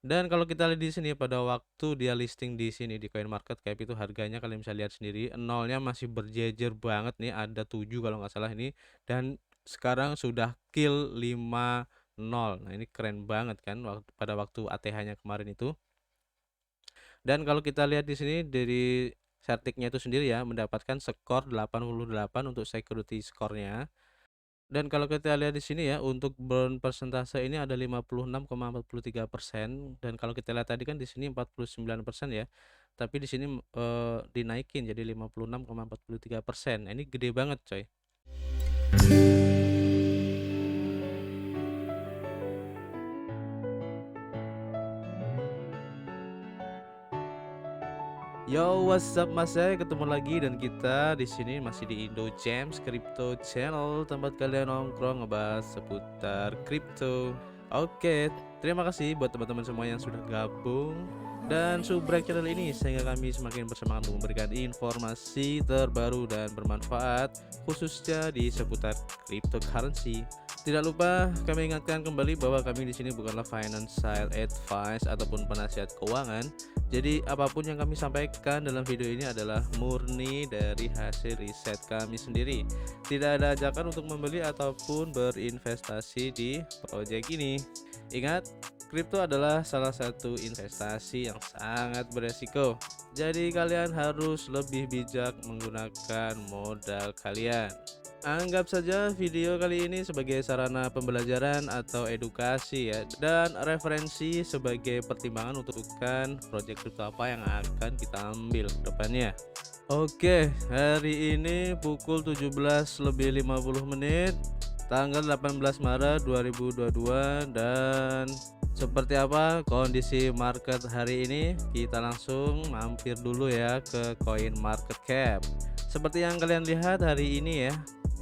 Dan kalau kita lihat di sini pada waktu dia listing di sini di CoinMarketCap itu harganya kalian bisa lihat sendiri nolnya masih berjejer banget nih, ada 7 kalau nggak salah ini, dan sekarang sudah kill 50. Nah, ini keren banget kan pada waktu ATH-nya kemarin itu. Dan kalau kita lihat di sini dari Certiknya itu sendiri ya mendapatkan skor 88 untuk security score-nya. Dan kalau kita lihat di sini ya, untuk burn persentase ini ada 56,43%, dan kalau kita lihat tadi kan di sini 49% ya. Tapi di sini dinaikin jadi 56,43%. Ini gede banget, coy. Yo, what's up Mas saya ketemu lagi dan kita di sini masih di Indo James Crypto Channel, tempat kalian nongkrong ngebahas seputar kripto. Oke, terima kasih buat teman-teman semua yang sudah gabung dan subrek channel ini sehingga kami semakin bersemangat memberikan informasi terbaru dan bermanfaat khususnya di seputar cryptocurrency. Tidak lupa kami ingatkan kembali bahwa kami di sini bukanlah financial advice ataupun penasihat keuangan. Jadi apapun yang kami sampaikan dalam video ini adalah murni dari hasil riset kami sendiri. Tidak ada ajakan untuk membeli ataupun berinvestasi di proyek ini. Ingat, kripto adalah salah satu investasi yang sangat beresiko. Jadi kalian harus lebih bijak menggunakan modal kalian. Anggap saja video kali ini sebagai sarana pembelajaran atau edukasi ya, dan referensi sebagai pertimbangan untuk menentukan proyek kripto apa yang akan kita ambil ke depannya. Oke, hari ini pukul 17:50 tanggal 18 Maret 2022, dan seperti apa kondisi market hari ini? Kita langsung mampir dulu ya ke CoinMarketCap. Seperti yang kalian lihat hari ini ya,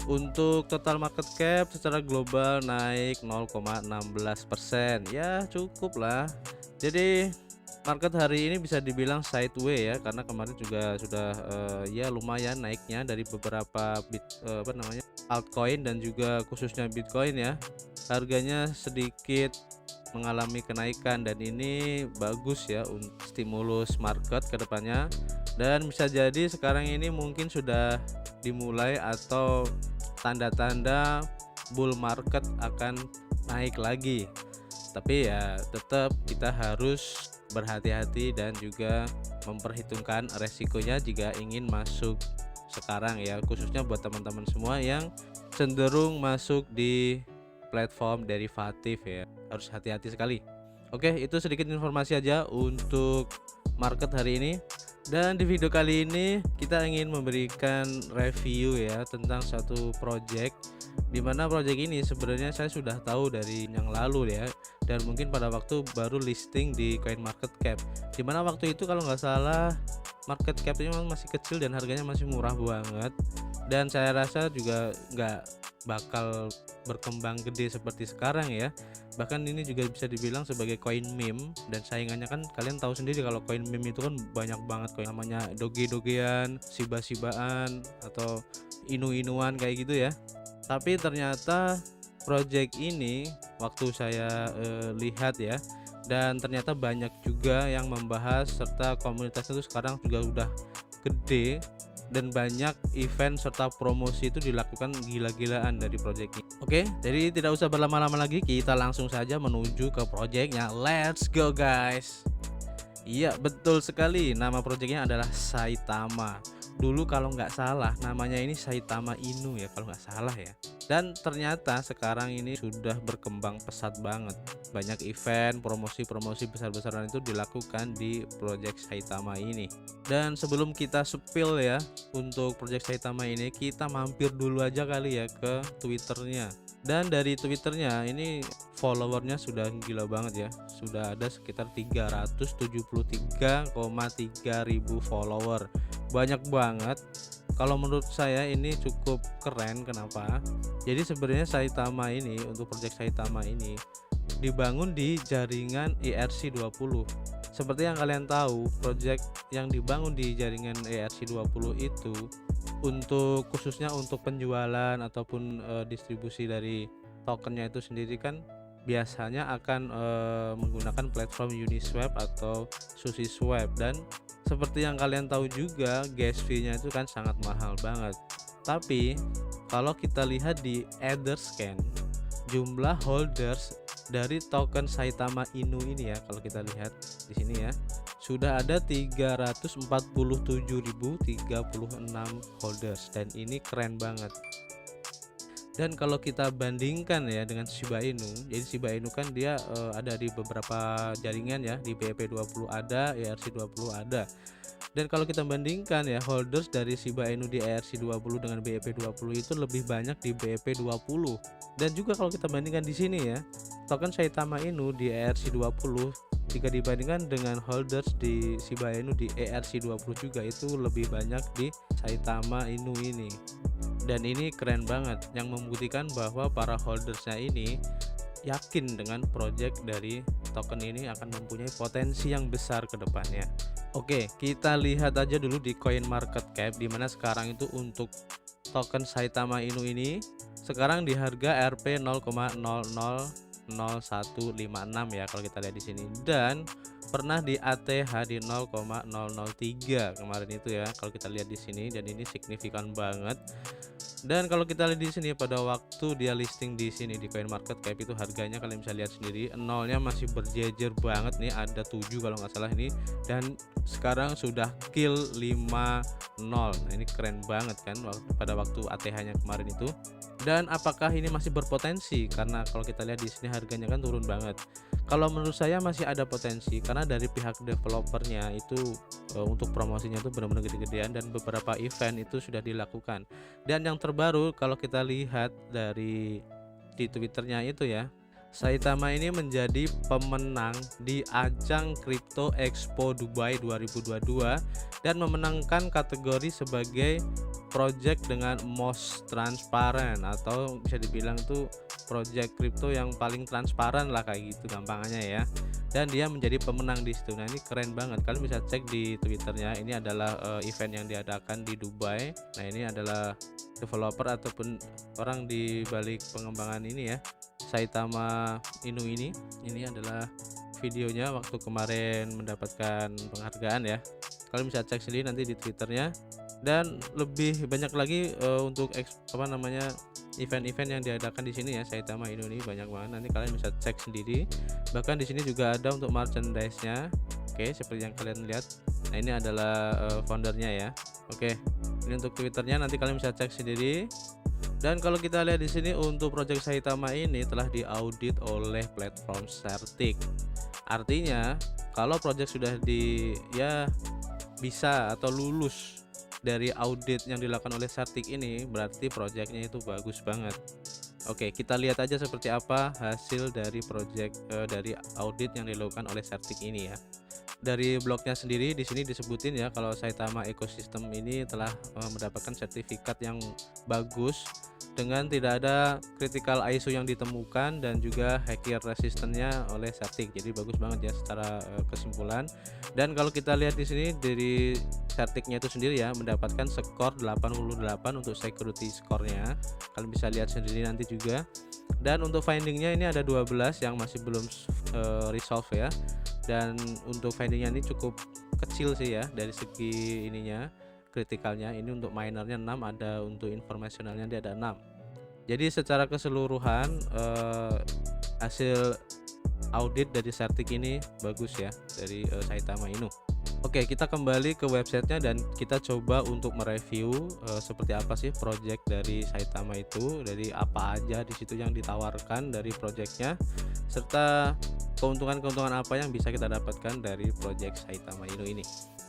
untuk total market cap secara global naik 0,16%. Ya, cukup lah. Jadi market hari ini bisa dibilang sideways ya, karena kemarin juga sudah ya lumayan naiknya dari beberapa altcoin dan juga khususnya Bitcoin ya. Harganya sedikit mengalami kenaikan dan ini bagus ya untuk stimulus market ke depannya, dan bisa jadi sekarang ini mungkin sudah dimulai atau tanda-tanda bull market akan naik lagi. Tapi ya tetap kita harus berhati-hati dan juga memperhitungkan resikonya jika ingin masuk sekarang ya, khususnya buat teman-teman semua yang cenderung masuk di platform derivatif ya, harus hati-hati sekali. Oke, itu sedikit informasi aja untuk market hari ini. Dan di video kali ini kita ingin memberikan review ya tentang satu project, dimana project ini sebenarnya saya sudah tahu dari yang lalu ya, dan mungkin pada waktu baru listing di CoinMarketCap, dimana waktu itu kalau nggak salah market capnya masih kecil dan harganya masih murah banget, dan saya rasa juga nggak bakal berkembang gede seperti sekarang ya. Bahkan ini juga bisa dibilang sebagai koin meme, dan saingannya kan kalian tahu sendiri kalau koin meme itu kan banyak banget koin namanya doge-dogean, shiba-shibaan atau inu-inuan kayak gitu ya. Tapi ternyata project ini waktu saya lihat ya, dan ternyata banyak juga yang membahas serta komunitasnya itu sekarang juga udah gede, dan banyak event serta promosi itu dilakukan gila-gilaan dari project ini. Oke, jadi tidak usah berlama-lama lagi, kita langsung saja menuju ke projectnya. Let's go guys. Iya, betul sekali, nama projectnya adalah Saitama. Dulu kalau nggak salah namanya ini Saitama Inu ya, kalau nggak salah ya. Dan ternyata sekarang ini sudah berkembang pesat banget. Banyak event, promosi-promosi besar-besaran itu dilakukan di project Saitama ini. Dan sebelum kita spill ya untuk project Saitama ini, kita mampir dulu aja kali ya ke Twitternya. Dan dari Twitternya ini followernya sudah gila banget ya, sudah ada sekitar 373,3 ribu follower, banyak banget. Kalau menurut saya ini cukup keren. Kenapa? Jadi sebenarnya Saitama ini, untuk project Saitama ini dibangun di jaringan ERC20. Seperti yang kalian tahu, project yang dibangun di jaringan ERC20 itu untuk khususnya untuk penjualan ataupun distribusi dari tokennya itu sendiri kan biasanya akan menggunakan platform Uniswap atau SushiSwap, dan seperti yang kalian tahu juga gas fee-nya itu kan sangat mahal banget. Tapi kalau kita lihat di Etherscan, jumlah holders dari token Saitama Inu ini ya, kalau kita lihat di sini ya, sudah ada 347.036 holders, dan ini keren banget. Dan kalau kita bandingkan ya dengan Shiba Inu, jadi Shiba Inu kan dia ada di beberapa jaringan ya, di BEP20 ada, ERC20 ada. Dan kalau kita bandingkan ya, holders dari Shiba Inu di ERC20 dengan BEP20 itu lebih banyak di BEP20. Dan juga kalau kita bandingkan di sini ya, token Saitama Inu di ERC20 jika dibandingkan dengan holders di Shiba Inu di ERC20 juga, itu lebih banyak di Saitama Inu ini. Dan ini keren banget, yang membuktikan bahwa para holdersnya ini yakin dengan project dari token ini akan mempunyai potensi yang besar ke depannya. Oke, kita lihat aja dulu di CoinMarketCap, dimana sekarang itu untuk token Saitama Inu ini sekarang di harga Rp 0,000156 ya kalau kita lihat di sini, dan pernah di ATH di 0,003 kemarin itu ya kalau kita lihat di sini, dan ini signifikan banget. Dan kalau kita lihat di sini pada waktu dia listing di sini di CoinMarketCap itu harganya kalian bisa lihat sendiri, nolnya masih berjejer banget nih, ada 7 kalau nggak salah ini, dan sekarang sudah kill 5 nol. Nah, ini keren banget kan pada waktu ATH-nya kemarin itu. Dan apakah ini masih berpotensi? Karena kalau kita lihat di sini harganya kan turun banget. Kalau menurut saya masih ada potensi, karena dari pihak developernya itu untuk promosinya itu benar-benar gede-gedean, dan beberapa event itu sudah dilakukan. Dan yang terbaru kalau kita lihat dari di Twitternya itu ya, Saitama ini menjadi pemenang di ajang Crypto Expo Dubai 2022 dan memenangkan kategori sebagai project dengan most transparent, atau bisa dibilang itu project crypto yang paling transparan lah, kayak gitu gampangannya ya. Dan dia menjadi pemenang di situ. Nah, ini keren banget, kalian bisa cek di Twitternya. Ini adalah event yang diadakan di Dubai. Nah, ini adalah developer ataupun orang di balik pengembangan ini ya, Saitama Inu ini. Ini adalah videonya waktu kemarin mendapatkan penghargaan ya. Kalian bisa cek sendiri nanti di Twitternya. Dan lebih banyak lagi untuk event-event yang diadakan di sini ya, Saitama Inu ini banyak banget. Nanti kalian bisa cek sendiri. Bahkan di sini juga ada untuk merchandise-nya. Oke, seperti yang kalian lihat. Nah, ini adalah foundernya ya. Oke, ini untuk Twitternya, nanti kalian bisa cek sendiri. Dan kalau kita lihat di sini untuk project Saitama ini telah diaudit oleh platform Certik. Artinya kalau project sudah bisa atau lulus dari audit yang dilakukan oleh Certik ini, berarti projectnya itu bagus banget. Oke, kita lihat aja seperti apa hasil dari project dari audit yang dilakukan oleh Certik ini ya. Dari blognya sendiri di sini disebutin ya, kalau Saitama Ecosystem ini telah mendapatkan sertifikat yang bagus dengan tidak ada critical ISO yang ditemukan, dan juga hacker resistennya oleh Certik. Jadi bagus banget ya secara kesimpulan. Dan kalau kita lihat di sini dari Certiknya itu sendiri ya, mendapatkan skor 88 untuk security score-nya. Kalian bisa lihat sendiri nanti juga. Dan untuk findingnya ini ada 12 yang masih belum resolve ya. Dan untuk findingnya ini cukup kecil sih ya dari segi ininya, kritikalnya. Ini untuk minernya 6, ada untuk informasionalnya dia ada 6. Jadi secara keseluruhan hasil audit dari Certik ini bagus ya dari Saitama Inu. Oke, kita kembali ke websitenya dan kita coba untuk mereview seperti apa sih project dari Saitama itu, dari apa aja di situ yang ditawarkan dari projectnya, serta keuntungan-keuntungan apa yang bisa kita dapatkan dari project Saitama Inu ini.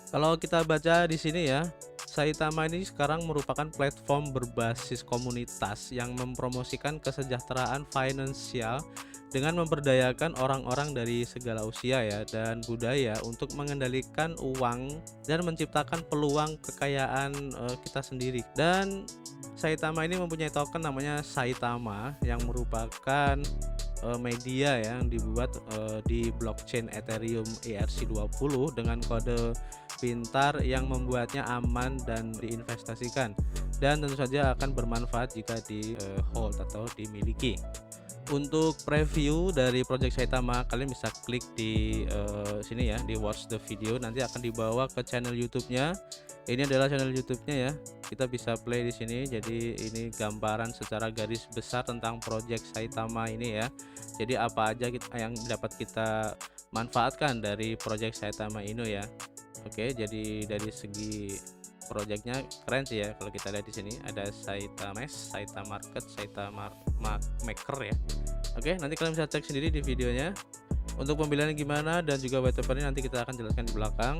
Kalau kita baca di sini ya, Saitama ini sekarang merupakan platform berbasis komunitas yang mempromosikan kesejahteraan finansial dengan memberdayakan orang-orang dari segala usia ya dan budaya untuk mengendalikan uang dan menciptakan peluang kekayaan kita sendiri. Dan Saitama ini mempunyai token namanya Saitama yang merupakan media yang dibuat di blockchain Ethereum ERC20 dengan kode pintar yang membuatnya aman dan diinvestasikan, dan tentu saja akan bermanfaat jika di hold atau dimiliki. Untuk preview dari project Saitama, kalian bisa klik di sini ya, di watch the video, nanti akan dibawa ke channel YouTube-nya. Ini adalah channel YouTube-nya ya. Kita bisa play di sini. Jadi ini gambaran secara garis besar tentang project Saitama ini ya. Jadi apa aja yang dapat kita manfaatkan dari project Saitama ini ya. Oke, jadi dari segi projectnya keren sih ya. Kalau kita lihat di sini ada Saitames, Saita Market, Saita Maker ya. Oke, nanti kalian bisa cek sendiri di videonya. Untuk pembeliannya gimana dan juga white papernya nanti kita akan jelaskan di belakang.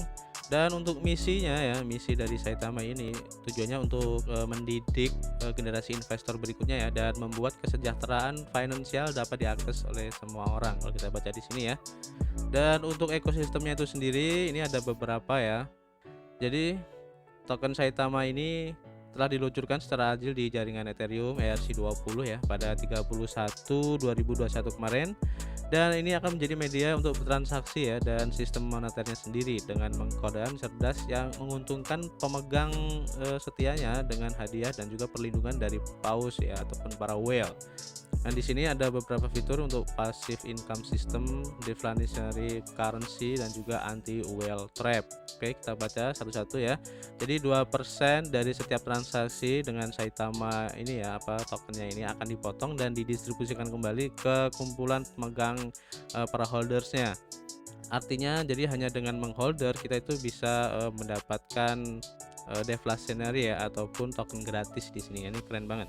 Dan untuk misinya ya, misi dari Saitama ini tujuannya untuk mendidik generasi investor berikutnya ya, dan membuat kesejahteraan finansial dapat diakses oleh semua orang. Kalau kita baca di sini ya. Dan untuk ekosistemnya itu sendiri ini ada beberapa ya. Jadi token Saitama ini telah diluncurkan secara adil di jaringan Ethereum ERC20 ya pada 31/2021 kemarin, dan ini akan menjadi media untuk bertransaksi ya dan sistem moneternya sendiri dengan mengkodean cerdas yang menguntungkan pemegang setianya dengan hadiah dan juga perlindungan dari paus ya ataupun para whale. Dan di sini ada beberapa fitur untuk passive income system, deflationary currency, dan juga anti whale trap. Oke, kita baca satu-satu ya. Jadi 2% dari setiap transaksi dengan Saitama ini ya, tokennya ini akan dipotong dan didistribusikan kembali ke kumpulan pemegang para holdersnya. Artinya jadi hanya dengan mengholder kita itu bisa mendapatkan deflationary ya ataupun token gratis di sini. Ini keren banget.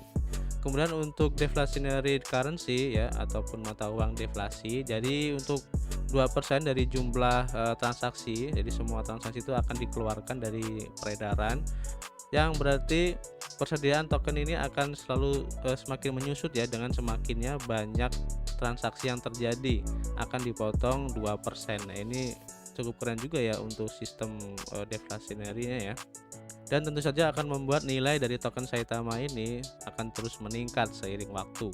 Kemudian untuk deflationary currency ya ataupun mata uang deflasi, jadi untuk 2% dari jumlah transaksi, jadi semua transaksi itu akan dikeluarkan dari peredaran, yang berarti persediaan token ini akan selalu semakin menyusut ya, dengan semakinnya banyak transaksi yang terjadi akan dipotong 2%. Nah, ini cukup keren juga ya untuk sistem deflationary-nya ya. Dan tentu saja akan membuat nilai dari token Saitama ini akan terus meningkat seiring waktu.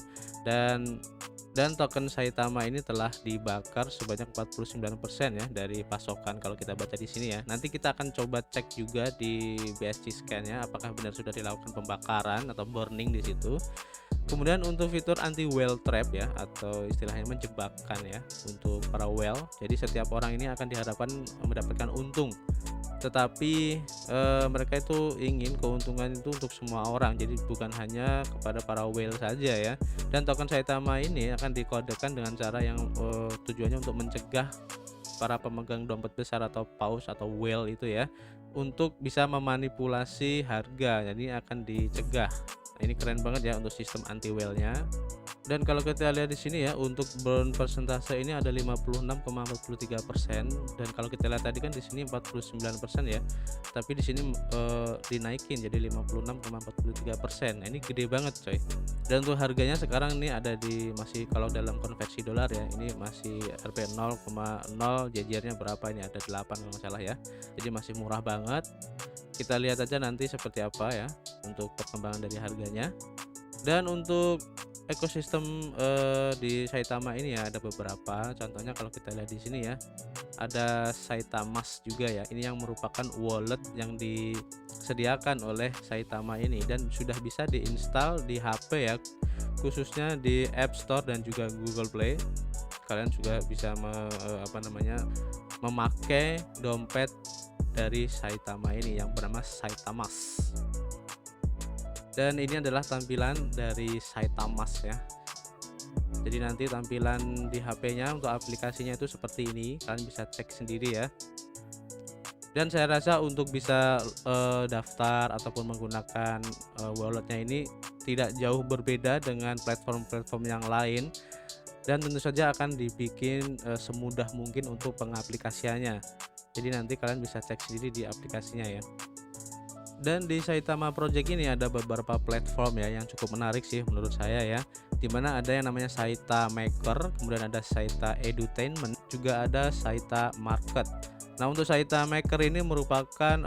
Dan token Saitama ini telah dibakar sebanyak 49% ya dari pasokan kalau kita baca di sini ya. Nanti kita akan coba cek juga di BSC scan-nya apakah benar sudah dilakukan pembakaran atau burning di situ. Kemudian untuk fitur anti whale trap ya, atau istilahnya menjebakkan ya untuk para whale. Jadi setiap orang ini akan diharapkan mendapatkan untung, tetapi mereka itu ingin keuntungan itu untuk semua orang, jadi bukan hanya kepada para whale saja ya. Dan token Saitama ini akan dikodekan dengan cara yang tujuannya untuk mencegah para pemegang dompet besar atau paus atau whale itu ya untuk bisa memanipulasi harga, jadi akan dicegah. Nah, ini keren banget ya untuk sistem anti whale-nya. Dan kalau kita lihat di sini ya, untuk burn persentase ini ada 56,43%, dan kalau kita lihat tadi kan di sini 49% ya, tapi di sini dinaikin jadi 56,43%. Nah, ini gede banget coy. Dan untuk harganya sekarang ini ada di masih, kalau dalam konversi dolar ya, ini masih Rp 0,0, jajarnya berapa ini, ada 8 kalau nggak salah ya. Jadi masih murah banget. Kita lihat aja nanti seperti apa ya untuk perkembangan dari harganya. Dan untuk ekosistem di Saitama ini ya ada beberapa. Contohnya kalau kita lihat di sini ya, ada Saitamas juga ya. Ini yang merupakan wallet yang disediakan oleh Saitama ini dan sudah bisa diinstal di HP ya, khususnya di App Store dan juga Google Play. Kalian juga bisa memakai dompet dari Saitama ini yang bernama Saitamas. Dan ini adalah tampilan dari Saitamas ya. Jadi nanti tampilan di HP-nya untuk aplikasinya itu seperti ini, kalian bisa cek sendiri ya. Dan saya rasa untuk bisa daftar ataupun menggunakan walletnya ini tidak jauh berbeda dengan platform-platform yang lain, dan tentu saja akan dibikin semudah mungkin untuk pengaplikasiannya. Jadi nanti kalian bisa cek sendiri di aplikasinya ya. Dan di Saitama Project ini ada beberapa platform ya yang cukup menarik sih menurut saya ya, dimana ada yang namanya Saita Maker, kemudian ada Saita Edutainment, juga ada Saita Market. Nah, untuk Saita Maker ini merupakan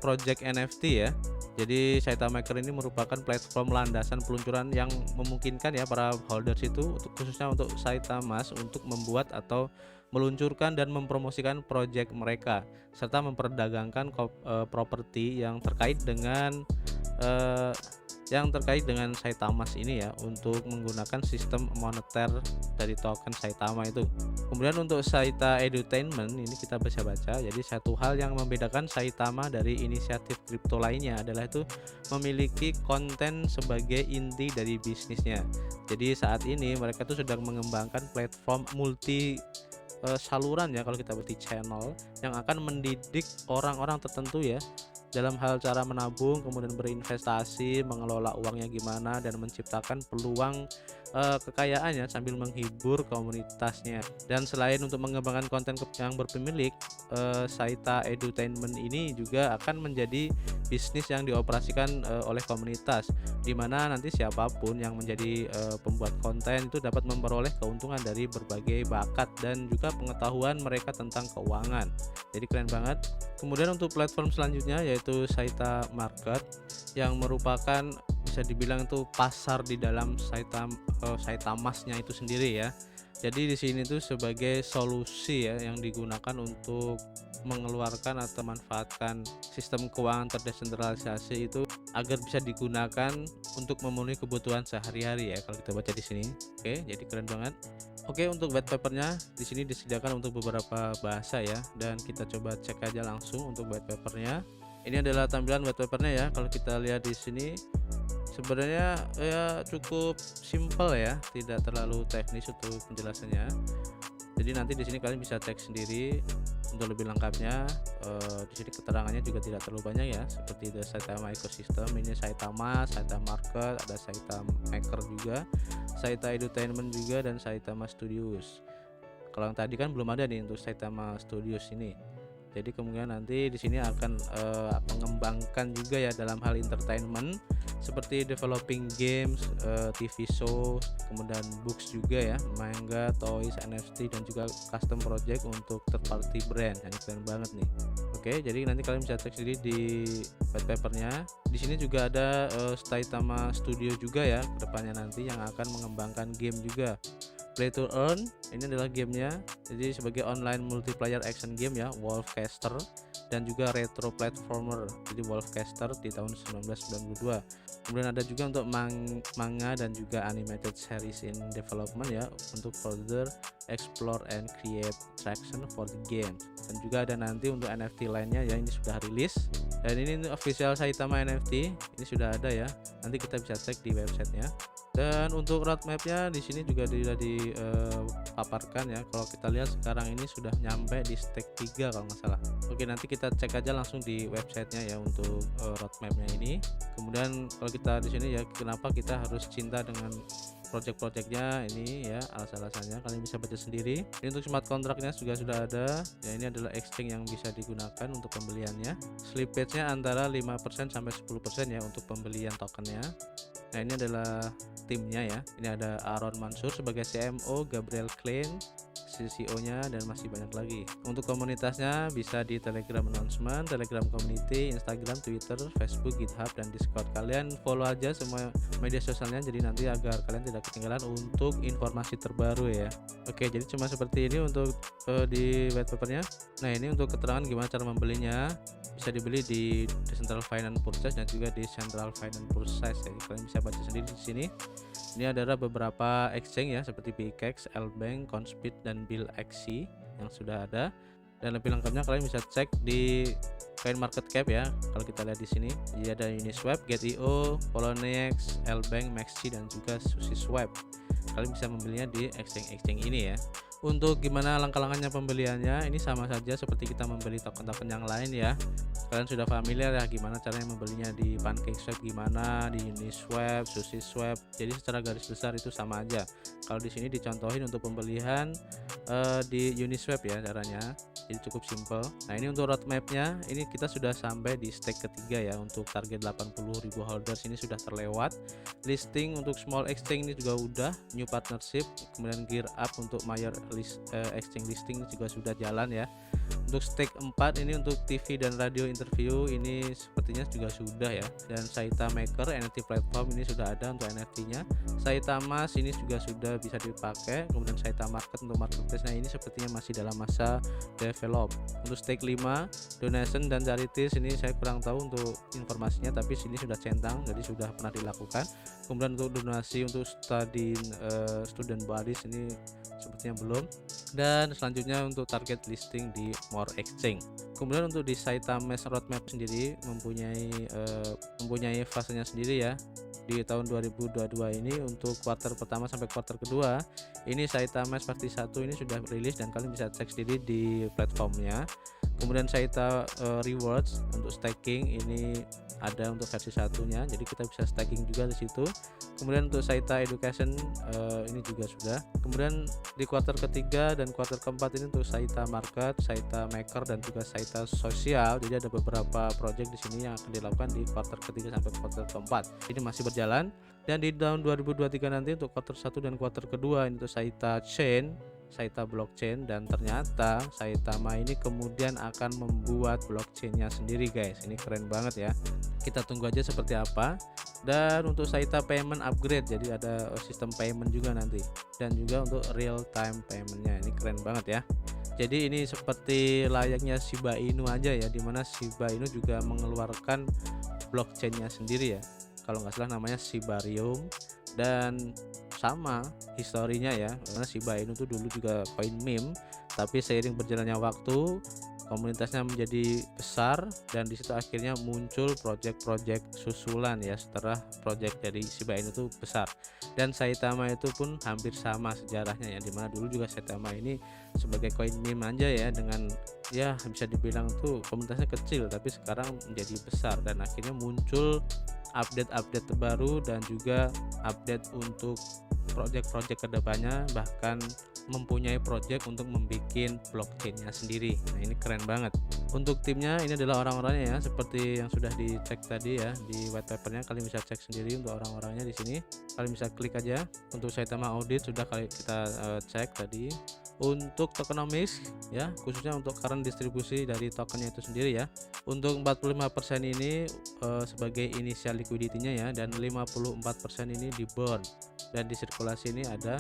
project NFT ya. Jadi Saita Maker ini merupakan platform landasan peluncuran yang memungkinkan ya para holders itu khususnya untuk Saitamas untuk membuat atau meluncurkan dan mempromosikan project mereka serta memperdagangkan properti yang terkait dengan yang terkait dengan Saitamas ini ya, untuk menggunakan sistem moneter dari token Saitama itu. Kemudian untuk Saita Edutainment ini kita bisa baca, jadi satu hal yang membedakan Saitama dari inisiatif kripto lainnya adalah itu memiliki konten sebagai inti dari bisnisnya. Jadi saat ini mereka tuh sedang mengembangkan platform multi saluran ya, kalau kita berarti channel yang akan mendidik orang-orang tertentu ya dalam hal cara menabung, kemudian berinvestasi, mengelola uangnya gimana, dan menciptakan peluang kekayaannya sambil menghibur komunitasnya. Dan selain untuk mengembangkan konten yang berpemilik, Saita Edutainment ini juga akan menjadi bisnis yang dioperasikan oleh komunitas, dimana nanti siapapun yang menjadi pembuat konten itu dapat memperoleh keuntungan dari berbagai bakat dan juga pengetahuan mereka tentang keuangan. Jadi keren banget. Kemudian untuk platform selanjutnya yaitu Saita Market, yang merupakan bisa dibilang itu pasar di dalam Saitamasnya itu sendiri ya. Jadi di sini tuh sebagai solusi ya yang digunakan untuk mengeluarkan atau manfaatkan sistem keuangan terdesentralisasi itu agar bisa digunakan untuk memenuhi kebutuhan sehari-hari ya, kalau kita baca di sini. Oke, jadi keren banget. Oke, untuk white papernya di sini disediakan untuk beberapa bahasa ya, dan kita coba cek aja langsung untuk white papernya. Ini adalah tampilan white papernya ya. Kalau kita lihat di sini sebenarnya ya cukup simple ya, tidak terlalu teknis untuk penjelasannya. Jadi nanti di sini kalian bisa cek sendiri untuk lebih lengkapnya. Di sini keterangannya juga tidak terlalu banyak ya, seperti the Saitama Ecosystem, ini Saitama, Saita Market, ada Saita Maker juga, Saita Edutainment juga, dan Saitama Studios. Kalau yang tadi kan belum ada nih untuk Saitama Studios ini. Jadi kemungkinan nanti di sini akan mengembangkan juga ya dalam hal entertainment seperti developing games, TV show, kemudian books juga ya, manga, toys, NFT, dan juga custom project untuk third party brand. Ini keren banget nih. Oke, jadi nanti kalian bisa cek sendiri di white papernya. Di sini juga ada Saitama Studio juga ya kedepannya nanti yang akan mengembangkan game juga. Play to Earn ini adalah gamenya, jadi sebagai online multiplayer action game ya, Wolfcaster, dan juga retro platformer, jadi Wolfcaster di tahun 1992. Kemudian ada juga untuk manga dan juga animated series in development ya, untuk further explore and create traction for the game. Dan juga ada nanti untuk NFT lainnya ya, ini sudah rilis, dan ini official Saitama NFT ini sudah ada ya, nanti kita bisa cek di websitenya. Dan untuk roadmapnya di sini juga sudah dipaparkan ya. Kalau kita lihat sekarang ini sudah nyampe di stake 3 kalau nggak salah. Oke, nanti kita cek aja langsung di websitenya ya untuk roadmapnya ini. Kemudian kalau kita di sini ya, kenapa kita harus cinta dengan project-projectnya ini ya, alasan-alasannya kalian bisa baca sendiri. Ini untuk smart kontraknya juga sudah ada ya, ini adalah exchange yang bisa digunakan untuk pembeliannya. Slippage-nya antara 5% sampai 10% ya untuk pembelian tokennya. Nah, ini adalah timnya ya, ini ada Aaron Mansur sebagai CMO, Gabriel Klein CCO-nya, dan masih banyak lagi. Untuk komunitasnya bisa di Telegram announcement, Telegram community, Instagram, Twitter, Facebook, GitHub, dan Discord. Kalian follow aja semua media sosialnya, jadi nanti agar kalian tidak ketinggalan untuk informasi terbaru ya. Oke, jadi cuma seperti ini untuk di white papernya. Nah, ini untuk keterangan gimana cara membelinya, bisa dibeli di Decentral Finance Purchase dan juga di Central Finance Purchase ya. Kalian bisa baca sendiri di sini. Ini adalah beberapa exchange ya, seperti BKX, Lbank, Conspeed, dan BillXC yang sudah ada. Dan lebih lengkapnya kalian bisa cek di CoinMarketCap ya. Kalau kita lihat di sini, jadi ada Uniswap, Get.io, Poloniex, Lbank, Maxi, dan juga SushiSwap. Kalian bisa membelinya di exchange ini ya. Untuk gimana langkah-langkahnya pembeliannya, ini sama saja seperti kita membeli token-token yang lain ya. Kalian sudah familiar ya gimana caranya membelinya di PancakeSwap, gimana di Uniswap, SushiSwap. Jadi secara garis besar itu sama aja. Kalau di sini dicontohin untuk pembelian di Uniswap ya caranya. Jadi cukup simple. Nah, ini untuk roadmapnya, ini kita sudah sampai di stake ketiga ya, untuk target 80.000 holders ini sudah terlewat. Listing untuk small exchange ini juga udah, new partnership, kemudian gear up untuk major exchange listing juga sudah jalan ya. Untuk stake 4 ini untuk TV dan radio interview ini sepertinya juga sudah ya. Dan Saita Maker NFT platform ini sudah ada untuk NFT-nya. Saitama sini juga sudah bisa dipakai. Kemudian Saita Market untuk marketplace, nah ini sepertinya masih dalam masa develop. Untuk stake 5 donation dan charities ini saya kurang tahu untuk informasinya, tapi sini sudah centang jadi sudah pernah dilakukan. Kemudian untuk donasi untuk student bodies ini sepertinya belum. Dan selanjutnya untuk target listing di More Exchange. Kemudian untuk di Saitama roadmap sendiri mempunyai fasenya sendiri ya. Di tahun 2022 ini untuk kuartal pertama sampai kuartal kedua ini Saitama versi 1 ini sudah rilis dan kalian bisa cek sendiri di platformnya. Kemudian Saita Rewards untuk staking ini ada untuk versi satunya, jadi kita bisa staking juga di situ. Kemudian untuk Saita Education ini juga sudah. Kemudian di kuartal ketiga dan kuartal keempat ini untuk Saita Market, Saita Maker dan juga Saita Sosial. Jadi ada beberapa project di sini yang akan dilakukan di kuartal ketiga sampai kuartal keempat. Ini masih berjalan. Dan di tahun 2023 nanti untuk kuartal 1 dan kuartal kedua ini untuk Saita Chain, Saita blockchain, dan ternyata Saitama ini kemudian akan membuat blockchainnya sendiri guys. Ini keren banget ya, kita tunggu aja seperti apa. Dan untuk Saita payment upgrade, jadi ada sistem payment juga nanti, dan juga untuk real time paymentnya. Ini keren banget ya. Jadi ini seperti layaknya Shiba Inu aja ya, dimana Shiba Inu juga mengeluarkan blockchainnya sendiri ya, kalau nggak salah namanya Shibarium. Dan sama historinya ya, karena Shiba Inu tuh dulu juga koin meme, tapi seiring berjalannya waktu komunitasnya menjadi besar dan disitu akhirnya muncul project-project susulan ya setelah project dari Shiba Inu itu besar. Dan Saitama itu pun hampir sama sejarahnya ya, dimana dulu juga Saitama ini sebagai koin meme aja ya, dengan ya bisa dibilang tuh komunitasnya kecil tapi sekarang menjadi besar dan akhirnya muncul update-update terbaru dan juga update untuk project-project kedepannya, bahkan mempunyai project untuk membuat blockchainnya sendiri. Nah ini keren banget. Untuk timnya ini adalah orang-orangnya ya, seperti yang sudah dicek tadi ya di white papernya. Kalian bisa cek sendiri untuk orang-orangnya di sini. Kalian bisa klik aja. Untuk Saitama audit sudah kita cek tadi. Untuk tokenomics ya, khususnya untuk current distribusi dari tokennya itu sendiri ya. Untuk 45% ini sebagai initial liquidity-nya ya, dan 54% ini di burn, dan di sirkulasi ini ada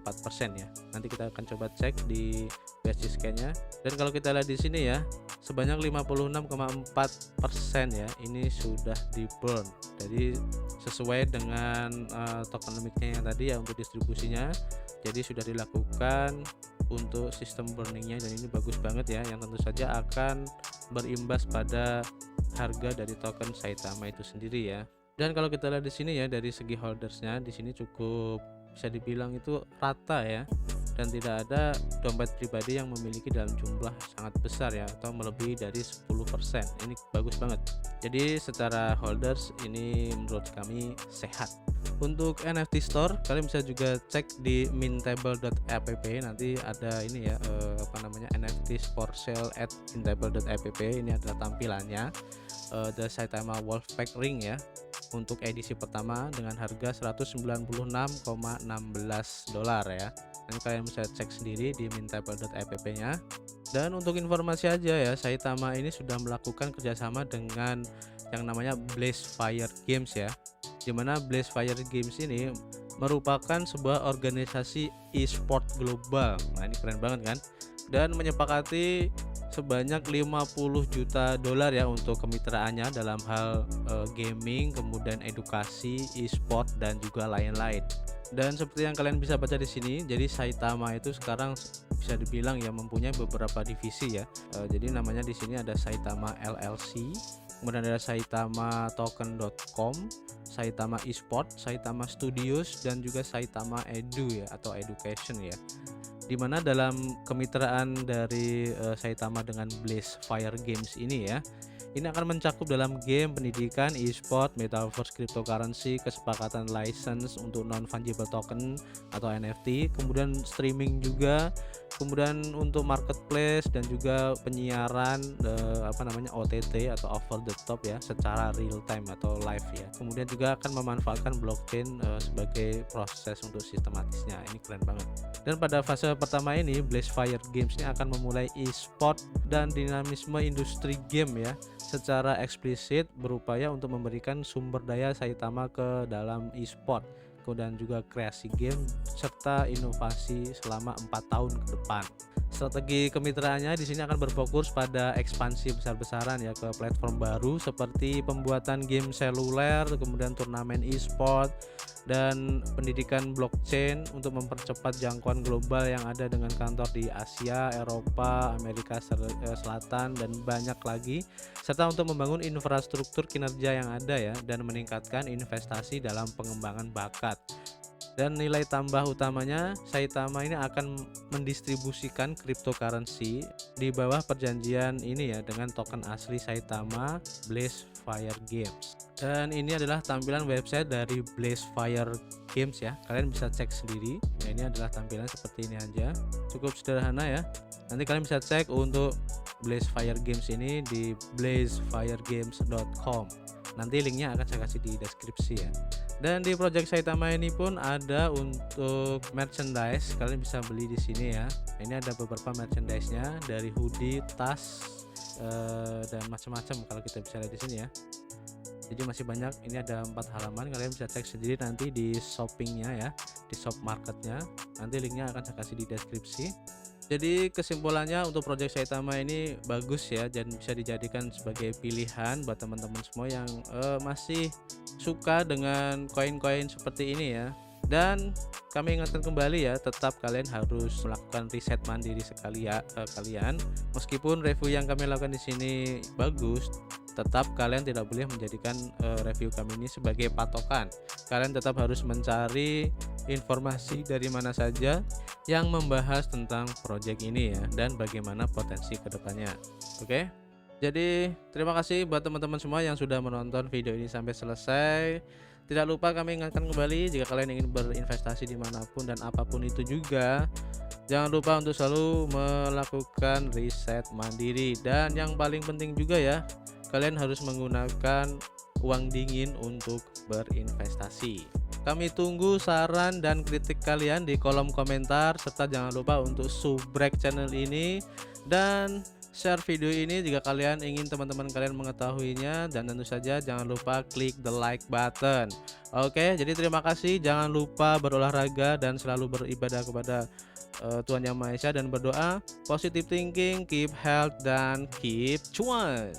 4% ya. Nanti kita akan coba cek di BSC scan-nya. Dan kalau kita lihat di sini ya, sebanyak 56,4% ya ini sudah di burn. Jadi sesuai dengan tokenomics-nya yang tadi ya untuk distribusinya. Jadi sudah dilakukan untuk sistem burningnya, dan ini bagus banget ya, yang tentu saja akan berimbas pada harga dari token Saitama itu sendiri ya. Dan kalau kita lihat di sini ya, dari segi holdersnya di sini cukup bisa dibilang itu rata ya, dan tidak ada dompet pribadi yang memiliki dalam jumlah sangat besar ya, atau melebihi dari 10%. Ini bagus banget. Jadi secara holders ini menurut kami sehat. Untuk NFT store kalian bisa juga cek di mintable.app, nanti ada ini ya NFT for sale at mintable.app. Ini adalah tampilannya The Saitama Wolfpack Ring ya, untuk edisi pertama dengan harga $196,16 ya. Nanti kalian bisa cek sendiri di mintable.app nya. Dan untuk informasi aja ya, Saitama ini sudah melakukan kerjasama dengan yang namanya Blazefire Games ya, dimana Blazefire Games ini merupakan sebuah organisasi e-sport global. Nah ini keren banget kan, dan menyepakati sebanyak $50 juta ya untuk kemitraannya dalam hal gaming, kemudian edukasi, e-sport, dan juga lain-lain. Dan seperti yang kalian bisa baca di sini, jadi Saitama itu sekarang bisa dibilang ya mempunyai beberapa divisi ya. Jadi namanya di sini ada Saitama LLC, kemudian ada Saitama Token.com, Saitama Esport, Saitama Studios, dan juga Saitama Edu ya, atau Education ya. Dimana dalam kemitraan dari Saitama dengan Blazefire Games ini ya, ini akan mencakup dalam game, pendidikan, e-sport, metaverse, cryptocurrency, kesepakatan license untuk non-fungible token atau NFT, kemudian streaming juga, kemudian untuk marketplace, dan juga penyiaran OTT atau over the top ya, secara real time atau live ya. Kemudian juga akan memanfaatkan blockchain sebagai proses untuk sistematisnya. Ini keren banget. Dan pada fase pertama ini, Blazefire Games ini akan memulai e-sport dan dinamisme industri game ya, secara eksplisit berupaya untuk memberikan sumber daya Saitama ke dalam e-sport, kemudian juga kreasi game serta inovasi selama 4 tahun ke depan. Strategi kemitraannya di sini akan berfokus pada ekspansi besar-besaran ya ke platform baru seperti pembuatan game seluler, kemudian turnamen e-sport dan pendidikan blockchain untuk mempercepat jangkauan global yang ada dengan kantor di Asia, Eropa, Amerika Selatan dan banyak lagi, serta untuk membangun infrastruktur kinerja yang ada ya dan meningkatkan investasi dalam pengembangan bakat. Dan nilai tambah utamanya, Saitama ini akan mendistribusikan cryptocurrency di bawah perjanjian ini ya dengan token asli Saitama Blazefire Games. Dan ini adalah tampilan website dari Blazefire Games ya. Kalian bisa cek sendiri. Ya, ini adalah tampilan seperti ini aja. Cukup sederhana ya. Nanti kalian bisa cek untuk Blazefire Games ini di blazefiregames.com. Nanti linknya akan saya kasih di deskripsi ya. Dan di project Saitama ini pun ada untuk merchandise, kalian bisa beli di sini ya. Ini ada beberapa merchandise-nya dari hoodie, tas, dan macam-macam kalau kita bisa lihat di sini ya. Jadi masih banyak. Ini ada 4 halaman, kalian bisa cek sendiri nanti di shoppingnya ya, di shop marketnya. Nanti linknya akan saya kasih di deskripsi. Jadi kesimpulannya untuk project Saitama ini bagus ya dan bisa dijadikan sebagai pilihan buat teman-teman semua yang masih suka dengan koin-koin seperti ini ya. Dan kami ingatkan kembali ya, tetap kalian harus melakukan riset mandiri kalian. Meskipun review yang kami lakukan di sini bagus, tetap kalian tidak boleh menjadikan review kami ini sebagai patokan. Kalian tetap harus mencari informasi dari mana saja yang membahas tentang project ini ya dan bagaimana potensi kedepannya. Oke, jadi terima kasih buat teman-teman semua yang sudah menonton video ini sampai selesai. Tidak lupa kami ingatkan kembali, jika kalian ingin berinvestasi dimanapun dan apapun itu juga, jangan lupa untuk selalu melakukan riset mandiri. Dan yang paling penting juga ya, kalian harus menggunakan uang dingin untuk berinvestasi. Kami tunggu saran dan kritik kalian di kolom komentar, serta jangan lupa untuk subrek channel ini dan share video ini jika kalian ingin teman-teman kalian mengetahuinya, dan tentu saja jangan lupa klik the like button. Oke, jadi terima kasih. Jangan lupa berolahraga dan selalu beribadah kepada Tuhan Yang Maha Esa dan berdoa positive thinking, keep health dan keep cuan.